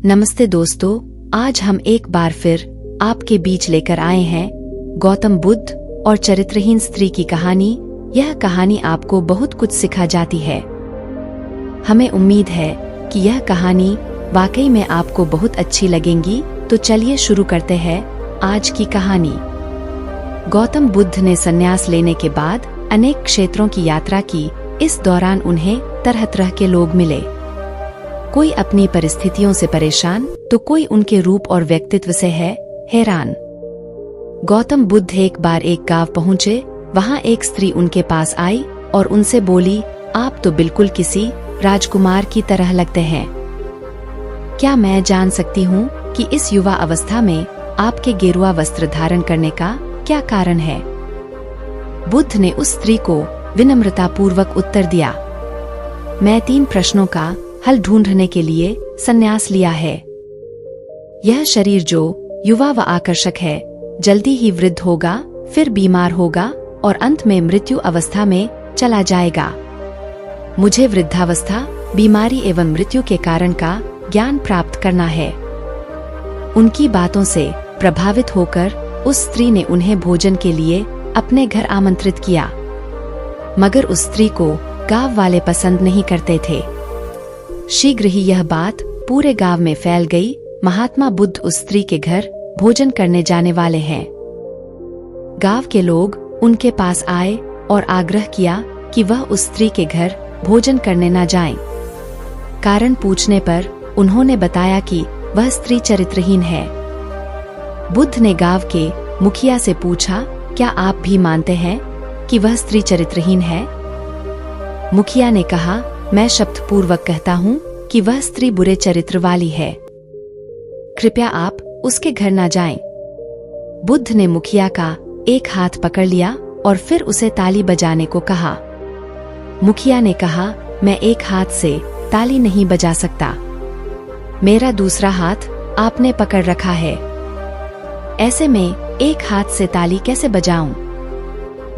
नमस्ते दोस्तों, आज हम एक बार फिर आपके बीच लेकर आए हैं गौतम बुद्ध और चरित्रहीन स्त्री की कहानी। यह कहानी आपको बहुत कुछ सिखा जाती है। हमें उम्मीद है कि यह कहानी वाकई में आपको बहुत अच्छी लगेगी। तो चलिए शुरू करते हैं आज की कहानी। गौतम बुद्ध ने संन्यास लेने के बाद अनेक क्षेत्रों की यात्रा की। इस दौरान उन्हें तरह तरह के लोग मिले। कोई अपनी परिस्थितियों से परेशान तो कोई उनके रूप और व्यक्तित्व से है हैरान। गौतम बुद्ध एक बार एक गांव पहुंचे। वहां एक स्त्री उनके पास आई और उनसे बोली, आप तो बिल्कुल किसी राजकुमार की तरह लगते हैं। क्या मैं जान सकती हूँ कि इस युवा अवस्था में आपके गेरुआ वस्त्र धारण करने का क्या कारण है? बुद्ध ने उस स्त्री को विनम्रतापूर्वक उत्तर दिया, मैं 3 प्रश्नों का हल ढूंढने के लिए संन्यास लिया है। यह शरीर जो युवा व आकर्षक है, जल्दी ही वृद्ध होगा, फिर बीमार होगा और अंत में मृत्यु अवस्था में चला जाएगा। मुझे वृद्धावस्था, बीमारी एवं मृत्यु के कारण का ज्ञान प्राप्त करना है। उनकी बातों से प्रभावित होकर उस स्त्री ने उन्हें भोजन के लिए अपने घर आमंत्रित किया। मगर उस स्त्री को गांव वाले पसंद नहीं करते थे। शीघ्र ही यह बात पूरे गांव में फैल गई। महात्मा बुद्ध उस स्त्री के घर भोजन करने जाने वाले हैं। गांव के लोग उनके पास आए और आग्रह किया कि वह उस स्त्री के घर भोजन करने न जाएं। कारण पूछने पर उन्होंने बताया कि वह स्त्री चरित्रहीन है। बुद्ध ने गांव के मुखिया से पूछा, क्या आप भी मानते हैं कि वह स्त्री चरित्रहीन है? मुखिया ने कहा, मैं शपथपूर्वक कहता हूँ कि वह स्त्री बुरे चरित्र वाली है। कृपया आप उसके घर न जाएं। बुद्ध ने मुखिया का एक हाथ पकड़ लिया और फिर उसे ताली बजाने को कहा। मुखिया ने कहा, मैं एक हाथ से ताली नहीं बजा सकता। मेरा दूसरा हाथ आपने पकड़ रखा है। ऐसे में एक हाथ से ताली कैसे बजाऊं?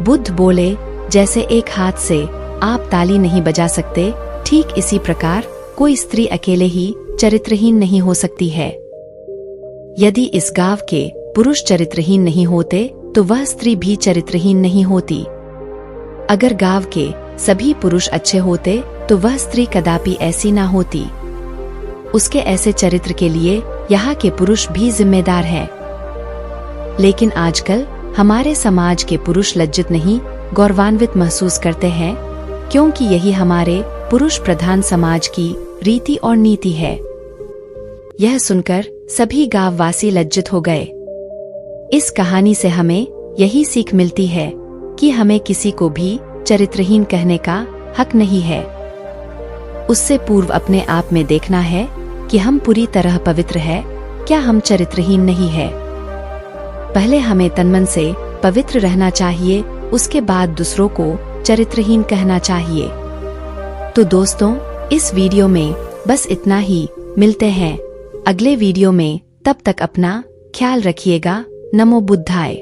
बुद्ध बोले, जैसे एक हाथ से आप ताली नहीं बजा सकते, ठीक इसी प्रकार कोई स्त्री अकेले ही चरित्रहीन नहीं हो सकती है। यदि इस गांव के पुरुष चरित्रहीन नहीं होते तो वह स्त्री भी चरित्रहीन नहीं होती। अगर गांव के सभी पुरुष अच्छे होते तो वह स्त्री कदापि ऐसी ना होती। उसके ऐसे चरित्र के लिए यहाँ के पुरुष भी जिम्मेदार हैं। लेकिन आजकल हमारे समाज के पुरुष लज्जित नहीं, गौरवान्वित महसूस करते हैं, क्योंकि यही हमारे पुरुष प्रधान समाज की रीति और नीति है। यह सुनकर सभी गांववासी लज्जित हो गए। इस कहानी से हमें यही सीख मिलती है कि हमें किसी को भी चरित्रहीन कहने का हक नहीं है। उससे पूर्व अपने आप में देखना है कि हम पूरी तरह पवित्र है, क्या हम चरित्रहीन नहीं है। पहले हमें तनमन से पवित्र रहना चाहिए, उसके बाद दूसरों को चरित्रहीन कहना चाहिए। तो दोस्तों, इस वीडियो में बस इतना ही। मिलते हैं अगले वीडियो में। तब तक अपना ख्याल रखिएगा। नमो बुद्धाय।